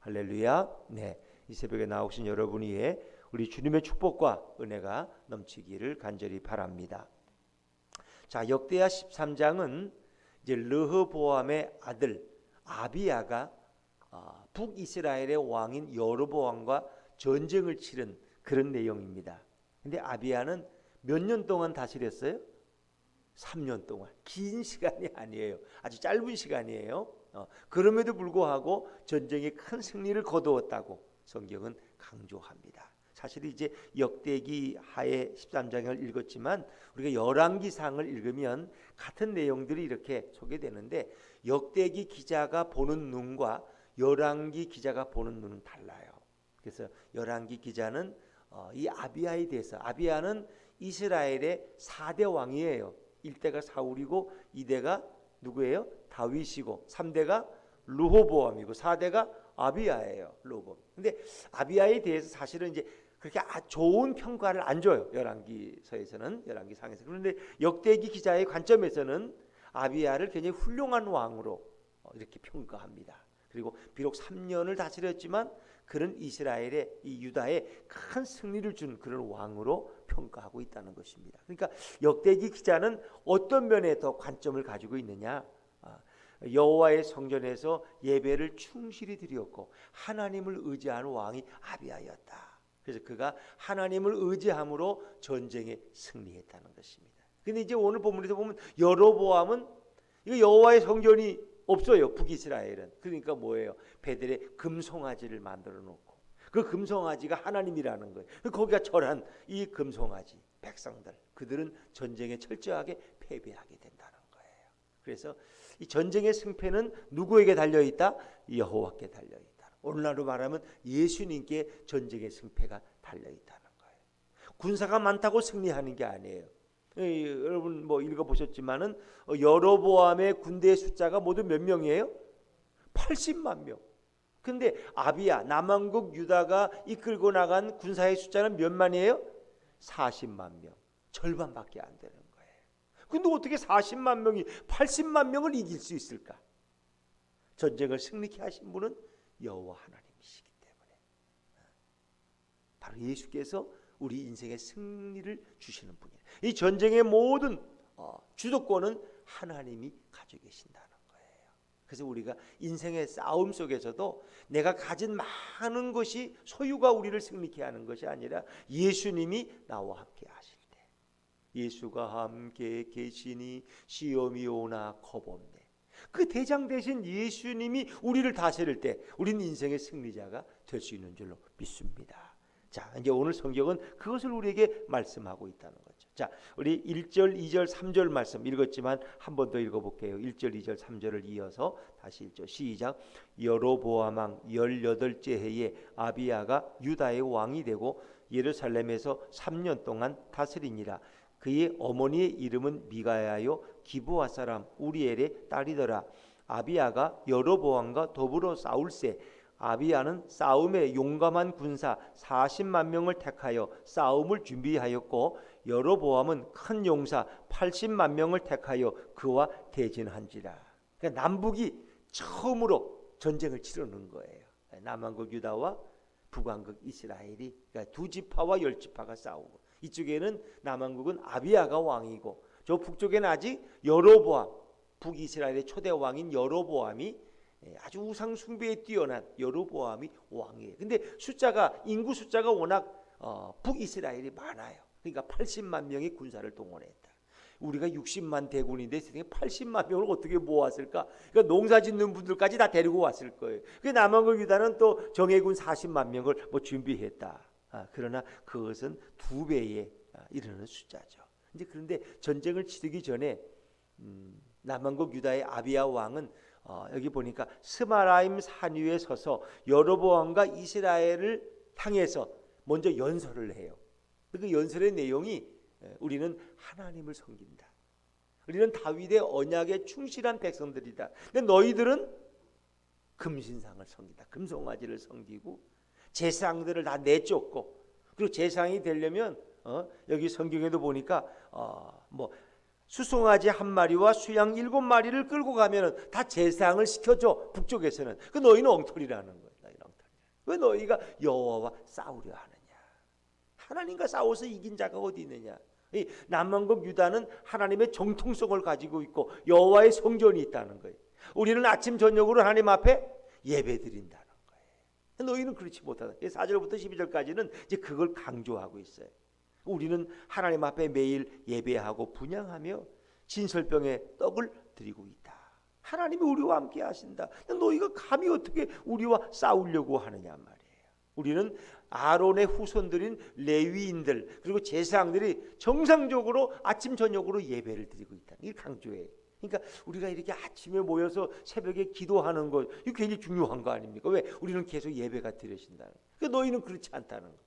할렐루야. 네, 이 새벽에 나오신 여러분 위에 우리 주님의 축복과 은혜가 넘치기를 간절히 바랍니다. 자, 역대하 13장은 이제 르호보암의 아들 아비야가 북이스라엘의 왕인 여로보암과 전쟁을 치른 그런 내용입니다. 근데 아비야는 몇 년 동안 다스렸어요? 3년 동안. 긴 시간이 아니에요. 아주 짧은 시간이에요. 그럼에도 불구하고 전쟁에 큰 승리를 거두었다고 성경은 강조합니다. 사실 이제 역대기 하에 13장을 읽었지만 우리가 열왕기상을 읽으면 같은 내용들이 이렇게 소개되는데 역대기 기자가 보는 눈과 열왕기 기자가 보는 눈은 달라요. 그래서 열왕기 기자는 이 아비야에 대해서, 아비야는 이스라엘의 4대 왕이에요. 1대가 사울이고 2대가 누구예요? 다윗이고 3대가 르호보암이고 4대가 아비야예요. 르호보암. 근데 아비야에 대해서 사실은 이제 그렇게 좋은 평가를 안 줘요. 열왕기서에서는, 열왕기상에서. 그런데 역대기 기자의 관점에서는 아비야를 굉장히 훌륭한 왕으로 이렇게 평가합니다. 그리고 비록 3년을 다스렸지만 그는 이스라엘의, 이 유다에 큰 승리를 준 그런 왕으로 평가하고 있다는 것입니다. 그러니까 역대기 기자는 어떤 면에 더 관점을 가지고 있느냐? 여호와의 성전에서 예배를 충실히 드렸고 하나님을 의지하는 왕이 아비야였다. 그래서 그가 하나님을 의지함으로 전쟁에 승리했다는 것입니다. 근데 이제 오늘 본문에서 보면 여로보암은 이거 여호와의 성전이 없어요. 북이스라엘은. 그러니까 뭐예요? 베델에 금송아지를 만들어 놓고 그 금송아지가 하나님이라는 거예요. 거기가 절한 이 금송아지 백성들, 그들은 전쟁에 철저하게 패배하게 된다는 거예요. 그래서 이 전쟁의 승패는 누구에게 달려있다? 여호와께 달려있다. 오늘날로 말하면 예수님께 전쟁의 승패가 달려있다는 거예요. 군사가 많다고 승리하는 게 아니에요. 여러분 뭐 읽어보셨지만은 여로보암의 군대의 숫자가 모두 몇 명이에요? 80만 명. 근데 아비야, 남왕국 유다가 이끌고 나간 군사의 숫자는 몇만이에요? 40만 명. 절반밖에 안 되는 거예요. 근데 어떻게 40만 명이 80만 명을 이길 수 있을까? 전쟁을 승리케 하신 분은 여호와 하나님이시기 때문에. 바로 예수께서 우리 인생의 승리를 주시는 분이에요. 이 전쟁의 모든 주도권은 하나님이 가지고 계신다는 거예요. 그래서 우리가 인생의 싸움 속에서도 내가 가진 많은 것이 소유가 우리를 승리케 하는 것이 아니라 예수님이 나와 함께 하실 때, 예수가 함께 계시니 시험이 오나 겁없네. 그 대장 되신 예수님이 우리를 다스릴 때 우리는 인생의 승리자가 될 수 있는 줄로 믿습니다. 자, 이제 오늘 성경은 그것을 우리에게 말씀하고 있다는 거죠. 자, 우리 1절, 2절, 3절 말씀 읽었지만 한 번 더 읽어볼게요. 1절, 2절, 3절을 이어서 다시 1절 시작. 여로보암 왕 18째 해에 아비야가 유다의 왕이 되고 예루살렘에서 3년 동안 다스리니라. 그의 어머니의 이름은 미가야요 기브아 사람 우리엘의 딸이더라. 아비야가 여로보암과 더불어 싸울새 아비야는 싸움에 용감한 군사 40만 명을 택하여 싸움을 준비하였고 여로보암은 큰 용사 80만 명을 택하여 그와 대진한지라. 그러니까 남북이 처음으로 전쟁을 치르는 거예요. 남왕국 유다와 북왕국 이스라엘이, 그러니까 두 지파와 10지파가 싸우고, 이쪽에는 남왕국은 아비야가 왕이고 저 북쪽에는 아직 여로보암, 북이스라엘의 초대 왕인 여로보암이, 아주 우상 숭배에 뛰어난 여로보암이 왕이에요. 근데 인구 숫자가 워낙 북이스라엘이 많아요. 그러니까 80만 명의 군사를 동원했다. 우리가 60만 대군인데 80만 명을 어떻게 모았을까? 그러니까 농사 짓는 분들까지 다 데리고 왔을 거예요. 그 남왕국 유다는 또 정예군 40만 명을 준비했다. 그러나 그것은 2배에 이르는 숫자죠. 이제 그런데 전쟁을 치르기 전에 남왕국 유다의 아비야 왕은 여기 보니까 스마라임 산 위에 서서 여로보암과 이스라엘을 향해서 먼저 연설을 해요. 그 연설의 내용이 우리는 하나님을 섬긴다. 우리는 다윗의 언약에 충실한 백성들이다. 근데 너희들은 금신상을 섬긴다. 금송아지를 섬기고 제사장들을 다 내쫓고, 그리고 제사장이 되려면 여기 성경에도 보니까 수송아지 1마리와 수양 7마리를 끌고 가면 다 제사장을 시켜줘. 북쪽에서는. 그 너희는 엉터리라는 거예요. 너희는 엉터리. 왜 너희가 여호와와 싸우려 하느냐? 하나님과 싸워서 이긴 자가 어디 있느냐? 이 남왕국 유다는 하나님의 정통성을 가지고 있고 여호와의 성전이 있다는 거예요. 우리는 아침 저녁으로 하나님 앞에 예배드린다는 거예요. 너희는 그렇지 못하다. 4절부터 12절까지는 이제 그걸 강조하고 있어요. 우리는 하나님 앞에 매일 예배하고 분향하며 진설병에 떡을 드리고 있다. 하나님이 우리와 함께 하신다. 너희가 감히 어떻게 우리와 싸우려고 하느냐 말이에요. 우리는 아론의 후손들인 레위인들 그리고 제사장들이 정상적으로 아침 저녁으로 예배를 드리고 있다. 이걸 강조해요. 그러니까 우리가 이렇게 아침에 모여서 새벽에 기도하는 것 이거 굉장히 중요한 거 아닙니까? 왜? 우리는 계속 예배가 드려진다는 거예요. 그러니까 너희는 그렇지 않다는 거예요.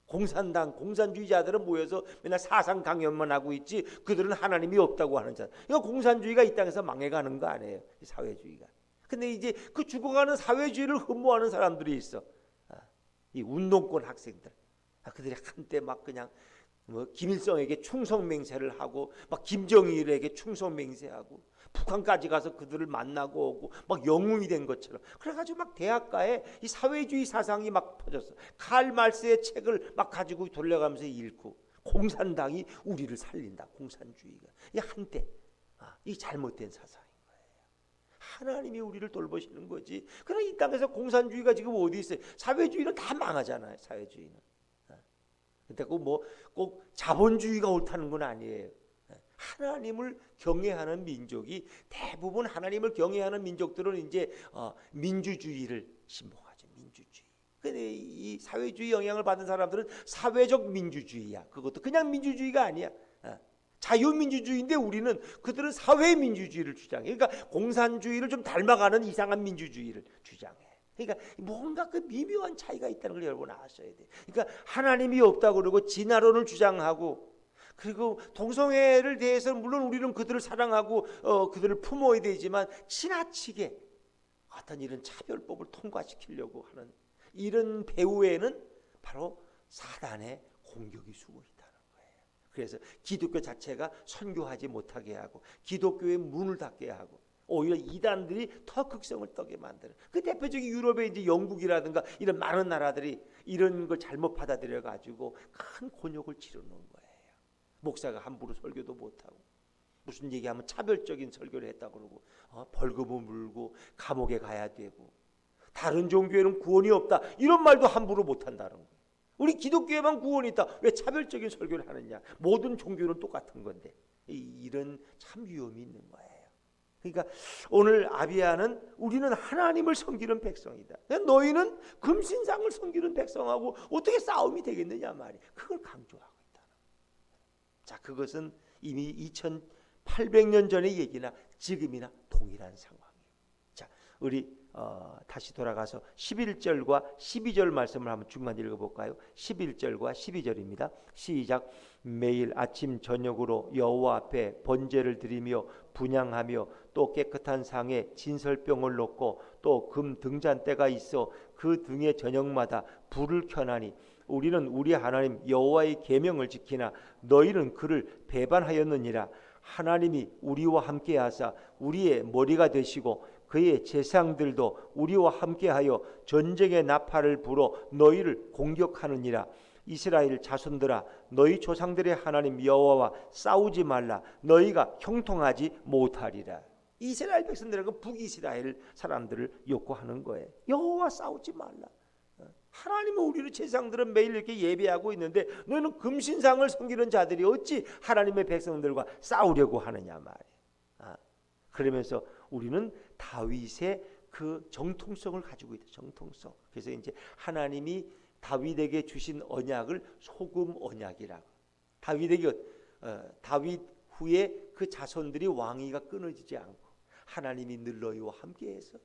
공산주의자들은 모여서 맨날 사상 강연만 하고 있지 그들은 하나님이 없다고 하는 자. 그러니까 공산주의가 이 땅에서 망해가는 거 아니에요. 사회주의가. 근데 이제 그 죽어가는 사회주의를 흠모하는 사람들이 있어. 이 운동권 학생들. 그들이 한때 막 그냥 김일성에게 충성맹세를 하고 막 김정일에게 충성맹세하고 북한까지 가서 그들을 만나고 오고 막 영웅이 된 것처럼 그래가지고 막 대학가에 이 사회주의 사상이 막 퍼졌어. 칼 말스의 책을 막 가지고 돌려가면서 읽고 공산당이 우리를 살린다. 공산주의가 이 한때 이 잘못된 사상인 거예요. 하나님이 우리를 돌보시는 거지. 그러나 이 땅에서 공산주의가 지금 어디 있어요? 사회주의는 다 망하잖아요. 사회주의는. 근데 꼭 자본주의가 옳다는 건 아니에요. 하나님을 경외하는 민족이 대부분 하나님을 경외하는 민족들은 이제 민주주의를 신봉하죠. 민주주의. 근데 이 사회주의 영향을 받은 사람들은 사회적 민주주의야. 그것도 그냥 민주주의가 아니야. 자유민주주의인데 우리는 그들은 사회민주주의를 주장해. 그러니까 공산주의를 좀 닮아가는 이상한 민주주의를 주장해. 그러니까 뭔가 그 미묘한 차이가 있다는 걸 여러분 아셔야 돼요. 그러니까 하나님이 없다고 그러고 진화론을 주장하고 그리고 동성애를 대해서 물론 우리는 그들을 사랑하고 그들을 품어야 되지만 지나치게 어떤 이런 차별법을 통과시키려고 하는 이런 배후에는 바로 사단의 공격이 숨어 있다는 거예요. 그래서 기독교 자체가 선교하지 못하게 하고 기독교의 문을 닫게 하고 오히려 이단들이 더 극성을 떠게 만드는 그 대표적인 유럽의 이제 영국이라든가 이런 많은 나라들이 이런 걸 잘못 받아들여 가지고 큰 곤욕을 치르는 거예요. 목사가 함부로 설교도 못하고 무슨 얘기하면 차별적인 설교를 했다 그러고 벌금을 물고 감옥에 가야 되고 다른 종교에는 구원이 없다 이런 말도 함부로 못한다는 거예요. 우리 기독교에만 구원이 있다. 왜 차별적인 설교를 하느냐. 모든 종교는 똑같은 건데 이런 참 위험이 있는 거예요. 그러니까 오늘 아비야는 우리는 하나님을 섬기는 백성이다. 너희는 금신상을 섬기는 백성하고 어떻게 싸움이 되겠느냐 말이에요. 그걸 강조하고 있다는 거예요. 자, 그것은 이미 2800년 전의 얘기나 지금이나 동일한 상황이에요. 자, 우리 다시 돌아가서 11절과 12절 말씀을 한번 중간 읽어볼까요? 11절과 12절입니다. 시작. 매일 아침 저녁으로 여호와 앞에 번제를 드리며 분향하며 또 깨끗한 상에 진설병을 놓고 또 금 등잔대가 있어 그 등에 저녁마다 불을 켜나니 우리는 우리 하나님 여호와의 계명을 지키나 너희는 그를 배반하였느니라. 하나님이 우리와 함께 하사 우리의 머리가 되시고 그의 제사장들도 우리와 함께하여 전쟁의 나팔을 불어 너희를 공격하느니라. 이스라엘 자손들아 너희 조상들의 하나님 여호와와 싸우지 말라. 너희가 형통하지 못하리라. 이스라엘 백성들은 북이스라엘 사람들을 요구하는 거예요. 여호와 싸우지 말라. 하나님은 우리를 제사장들은 매일 이렇게 예배하고 있는데 너희는 금신상을 섬기는 자들이 어찌 하나님의 백성들과 싸우려고 하느냐 말이에요. 그러면서 우리는 다윗의 그 정통성을 가지고 있다. 정통성. 그래서 이제 하나님이 다윗에게 주신 언약을 소금 언약이라고. 다윗 후에 그 자손들이 왕위가 끊어지지 않고 하나님이 늘 너희와 함께해서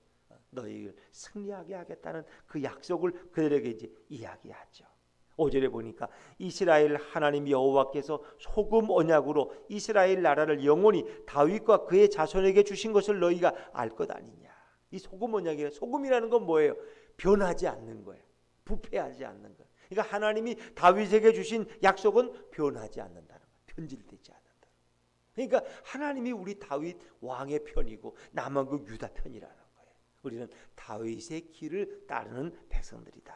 너희를 승리하게 하겠다는 그 약속을 그들에게 이제 이야기하죠. 5절에 보니까 이스라엘 하나님 여호와께서 소금 언약으로 이스라엘 나라를 영원히 다윗과 그의 자손에게 주신 것을 너희가 알 것 아니냐. 이 소금 언약이라 소금이라는 건 뭐예요? 변하지 않는 거예요. 부패하지 않는 거예요. 그러니까 하나님이 다윗에게 주신 약속은 변하지 않는다는 거예요. 변질되지 않는다. 그러니까 하나님이 우리 다윗 왕의 편이고 남왕국 유다 편이라는 거예요. 우리는 다윗의 길을 따르는 백성들이다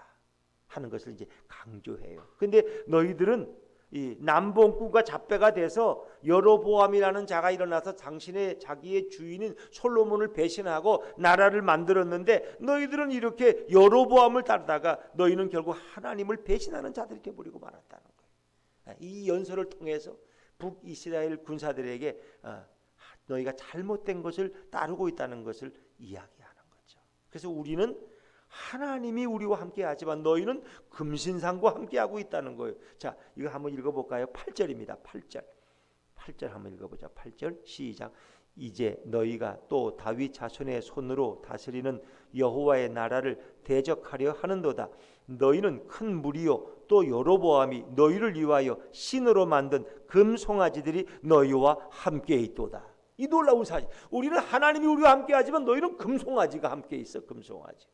하는 것을 이제 강조해요. 근데 너희들은 이 남봉꾼과 잡배가 돼서 여로보암이라는 자가 일어나서 자기의 주인인 솔로몬을 배신하고 나라를 만들었는데, 너희들은 이렇게 여로보암을 따르다가 너희는 결국 하나님을 배신하는 자들이 되어버리고 말았다는 거예요. 이 연설을 통해서 북이스라엘 군사들에게 너희가 잘못된 것을 따르고 있다는 것을 이야기하는 거죠. 그래서 우리는 하나님이 우리와 함께하지만 너희는 금신상과 함께하고 있다는 거예요. 자, 이거 한번 읽어볼까요? 8절입니다. 8절 한번 읽어보자. 8절 시작. 이제 너희가 또 다윗 자손의 손으로 다스리는 여호와의 나라를 대적하려 하는도다. 너희는 큰 무리요 또 여로보암이 너희를 위하여 신으로 만든 금송아지들이 너희와 함께 있도다. 이 놀라운 사실. 우리는 하나님이 우리와 함께하지만 너희는 금송아지가 함께 있어. 금송아지.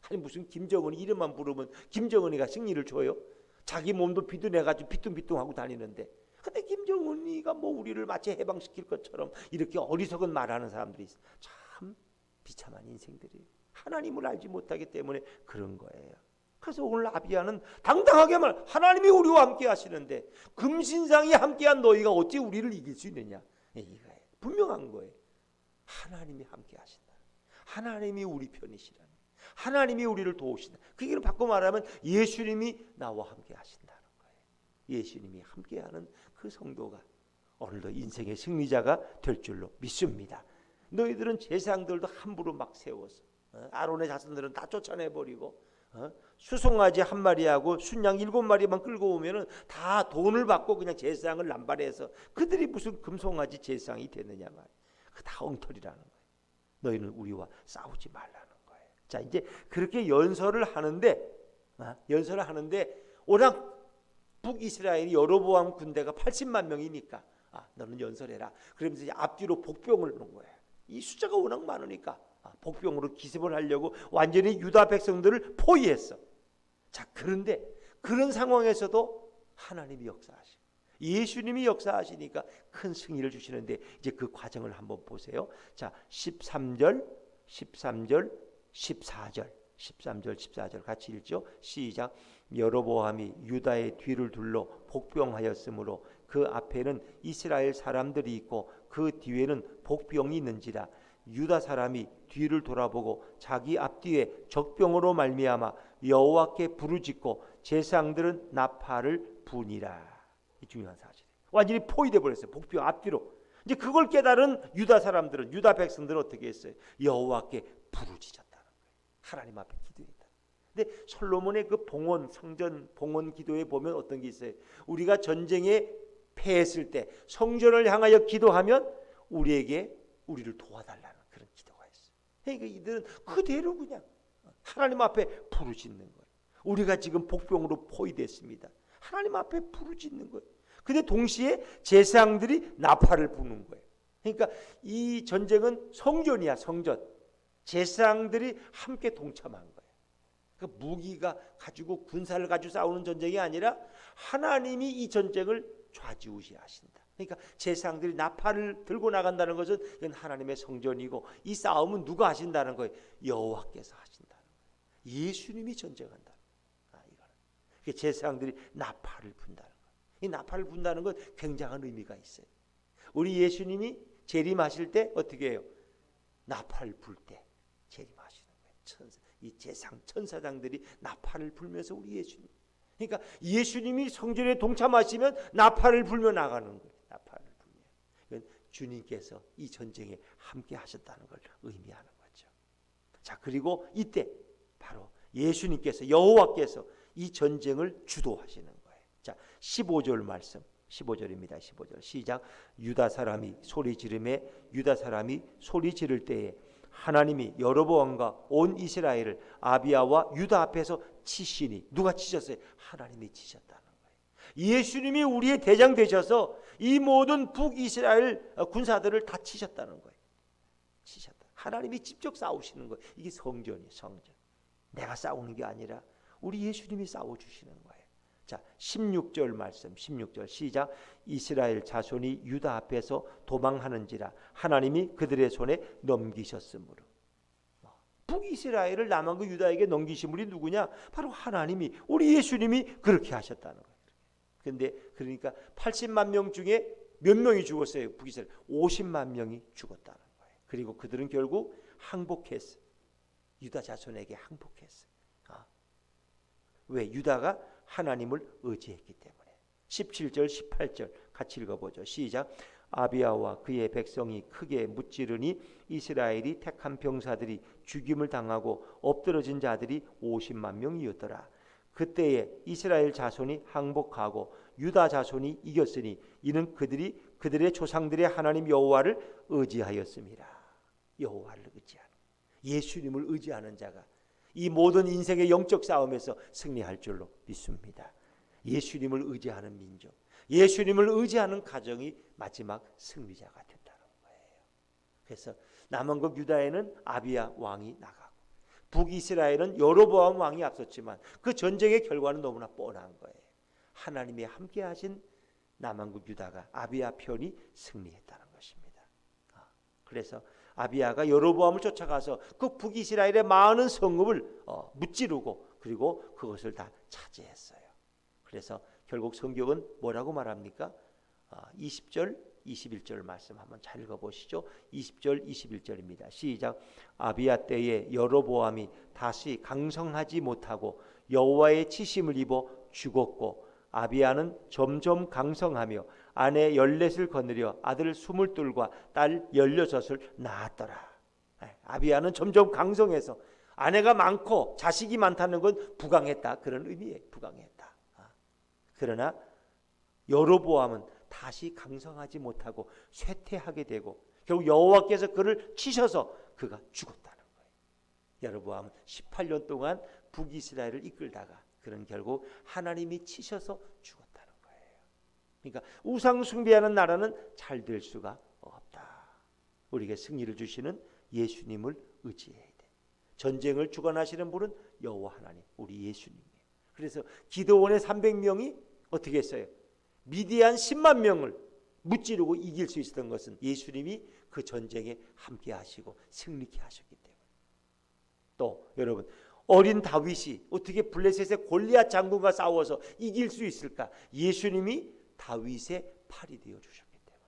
아니 무슨 김정은이 이름만 부르면 김정은이가 승리를 줘요? 자기 몸도 비둔해가지고 비뚱비뚱하고 다니는데, 근데 김정은이가 뭐 우리를 마치 해방시킬 것처럼 이렇게 어리석은 말하는 사람들이 있어. 참 비참한 인생들이에요. 하나님을 알지 못하기 때문에 그런 거예요. 그래서 오늘 아비야는 당당하게 말, 하나님이 우리와 함께 하시는데 금신상이 함께한 너희가 어찌 우리를 이길 수 있느냐. 이거예요. 분명한 거예요. 하나님이 함께 하신다. 하나님이 우리 편이시라. 하나님이 우리를 도우신다. 그 얘기를 바꿔 말하면 예수님이 나와 함께 하신다는 거예요. 예수님이 함께하는 그 성도가 오늘도 인생의 승리자가 될 줄로 믿습니다. 너희들은 제사장들도 함부로 막 세워서 아론의 자손들은 다 쫓아내버리고 수송아지 한 마리하고 순양 7마리만 끌고 오면은 다 돈을 받고 그냥 제사장을 남발해서 그들이 무슨 금송아지 제사장이 됐느냐 말이야. 그 다 엉터리라는 거예요. 너희는 우리와 싸우지 말라는. 자, 이제 그렇게 연설을 하는데 워낙 북이스라엘이 여로보암 군대가 80만 명이니까 너는 연설해라. 그러면서 이제 앞뒤로 복병을 놓은 거예요. 이 숫자가 워낙 많으니까 복병으로 기습을 하려고 완전히 유다 백성들을 포위했어. 자, 그런데 그런 상황에서도 하나님이 역사하시고 예수님이 역사하시니까 큰 승리를 주시는데, 이제 그 과정을 한번 보세요. 자, 13절 14절 같이 읽죠. 시작. 여로보암이 유다의 뒤를 둘러 복병하였으므로 그 앞에는 이스라엘 사람들이 있고 그 뒤에는 복병이 있는지라. 유다 사람이 뒤를 돌아보고 자기 앞뒤에 적병으로 말미암아 여호와께 부르짖고 제사장들은 나팔을 부니라. 이 중요한 사실이에요. 완전히 포위돼 버렸어요. 복병 앞뒤로. 이제 그걸 깨달은 유다 사람들은, 유다 백성들은 어떻게 했어요? 여호와께 부르짖었다는 거예요. 하나님 앞에 기도했다. 근데 솔로몬의 그 성전 봉헌 기도에 보면 어떤 게 있어요? 우리가 전쟁에 패했을 때 성전을 향하여 기도하면 우리를 도와달라는 그런 기도가 있어요. 그러니까 이들은 그대로 그냥 하나님 앞에 부르짖는 거예요. 우리가 지금 복병으로 포위됐습니다. 하나님 앞에 부르짖는 거예요. 근데 동시에 제사장들이 나팔을 부는 거예요. 그러니까 이 전쟁은 성전이야, 성전. 제사장들이 함께 동참한 거예요. 그 무기가 가지고 군사를 가지고 싸우는 전쟁이 아니라 하나님이 이 전쟁을 좌지우지하신다. 그러니까 제사장들이 나팔을 들고 나간다는 것은 이건 하나님의 성전이고, 이 싸움은 누가 하신다는 거예요? 여호와께서 하신다는 거예요. 예수님이 전쟁한다. 이거는 제사장들이 나팔을 분다는 거예요. 이 나팔을 분다는 건 굉장한 의미가 있어요. 우리 예수님이 재림하실 때 어떻게 해요? 나팔을 불 때 재림하시는 거예요. 이 천사장들이 나팔을 불면서 우리 예수님. 그러니까 예수님이 성전에 동참하시면 나팔을 불며 나가는 거예요. 나팔을 불며. 이건 주님께서 이 전쟁에 함께 하셨다는 걸 의미하는 거죠. 자, 그리고 이때 바로 예수님께서, 여호와께서 이 전쟁을 주도하시는 거예요. 자, 15절 말씀. 15절입니다. 15절 시작. 유다 사람이 소리 지를 때에 하나님이 여로보암과 온 이스라엘을 아비야와 유다 앞에서 치시니. 누가 치셨어요? 하나님이 치셨다는 거예요. 예수님이 우리의 대장 되셔서 이 모든 북이스라엘 군사들을 다 치셨다는 거예요. 치셨다. 하나님이 직접 싸우시는 거예요. 이게 성전이에요. 성전. 내가 싸우는 게 아니라 우리 예수님이 싸워주시는 거예요. 자, 16절 말씀. 16절 시작. 이스라엘 자손이 유다 앞에서 도망하는지라 하나님이 그들의 손에 넘기셨으므로. 북이스라엘을 남한국 유다에게 넘기신 분이 누구냐? 바로 하나님이, 우리 예수님이 그렇게 하셨다는 거예요. 근데 그러니까 80만 명 중에 몇 명이 죽었어요? 북이스라엘 50만 명이 죽었다는 거예요. 그리고 그들은 결국 항복했어요. 유다 자손에게 항복했어요. 왜? 유다가 하나님을 의지했기 때문에. 17절 18절 같이 읽어보죠. 시작. 아비야와 그의 백성이 크게 무찌르니 이스라엘이 택한 병사들이 죽임을 당하고 엎드러진 자들이 50만 명이었더라. 그때에 이스라엘 자손이 항복하고 유다 자손이 이겼으니 이는 그들이 그들의 조상들의 하나님 여호와를 의지하였습니다. 여호와를 의지하는, 예수님을 의지하는 자가 이 모든 인생의 영적 싸움에서 승리할 줄로 믿습니다. 예수님을 의지하는 민족, 예수님을 의지하는 가정이 마지막 승리자가 된다는 거예요. 그래서 남한국 유다에는 아비야 왕이 나가고 북이스라엘은 여로보암 왕이 앞섰지만 그 전쟁의 결과는 너무나 뻔한 거예요. 하나님이 함께하신 남한국 유다가 아비야 편이 승리했다는 것입니다. 그래서 아비야가 여로보암을 쫓아가서 그 북이스라엘의 많은 성읍을 무찌르고 그리고 그것을 다 차지했어요. 그래서 결국 성경은 뭐라고 말합니까? 20절 21절 말씀 한번 잘 읽어보시죠. 20절 21절입니다. 시작. 아비야 때에 여로보암이 다시 강성하지 못하고 여호와의 치심을 입어 죽었고 아비야는 점점 강성하며 아내 14을 거느려 아들 22과 딸 16을 낳았더라. 아비야는 점점 강성해서 아내가 많고 자식이 많다는 건 부강했다, 그런 의미예요. 부강했다. 그러나 여로보암은 다시 강성하지 못하고 쇠퇴하게 되고 결국 여호와께서 그를 치셔서 그가 죽었다는 거예요. 여로보암은 18년 동안 북이스라엘을 이끌다가 그는 결국 하나님이 치셔서 죽었다는 거예요. 그러니까 우상 숭배하는 나라는 잘 될 수가 없다. 우리에게 승리를 주시는 예수님을 의지해야 돼. 전쟁을 주관하시는 분은 여호와 하나님, 우리 예수님이에요. 그래서 기드온의 300명이 어떻게 했어요? 미디안 10만 명을 무찌르고 이길 수 있었던 것은 예수님이 그 전쟁에 함께 하시고 승리케 하셨기 때문에. 또 여러분, 어린 다윗이 어떻게 블레셋의 골리앗 장군과 싸워서 이길 수 있을까? 예수님이 다윗의 팔이 되어 주셨기 때문에.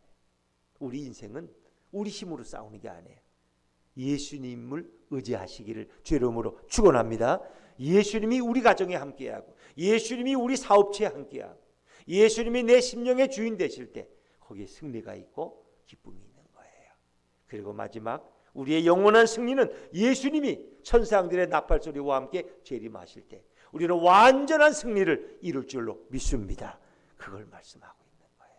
우리 인생은 우리 힘으로 싸우는 게 아니에요. 예수님을 의지하시기를 주의 이름으로 축원합니다. 예수님이 우리 가정에 함께하고 예수님이 우리 사업체에 함께하고 예수님이 내 심령의 주인 되실 때 거기에 승리가 있고 기쁨이 있는 거예요. 그리고 마지막 우리의 영원한 승리는 예수님이 천사들의 나팔소리와 함께 재림하실 때 우리는 완전한 승리를 이룰 줄로 믿습니다. 그걸 말씀하고 있는 거예요.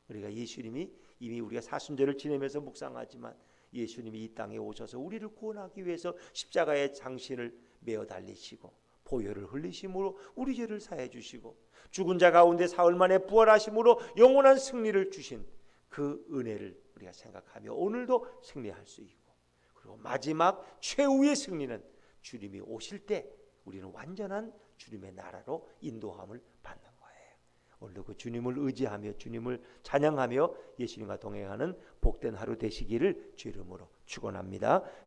우리가 예수님이 이미 우리가 사순절을 지내면서 묵상하지만 예수님이 이 땅에 오셔서 우리를 구원하기 위해서 십자가의 장신을 메어 달리시고 보혈을 흘리심으로 우리 죄를 사해 주시고 죽은 자 가운데 사흘 만에 부활하심으로 영원한 승리를 주신 그 은혜를 우리가 생각하며 오늘도 승리할 수 있고, 그리고 마지막 최후의 승리는 주님이 오실 때 우리는 완전한 주님의 나라로 인도함을 받는 거예요. 오늘도 그 주님을 의지하며 주님을 찬양하며 예수님과 동행하는 복된 하루 되시기를 주 이름으로 축원합니다.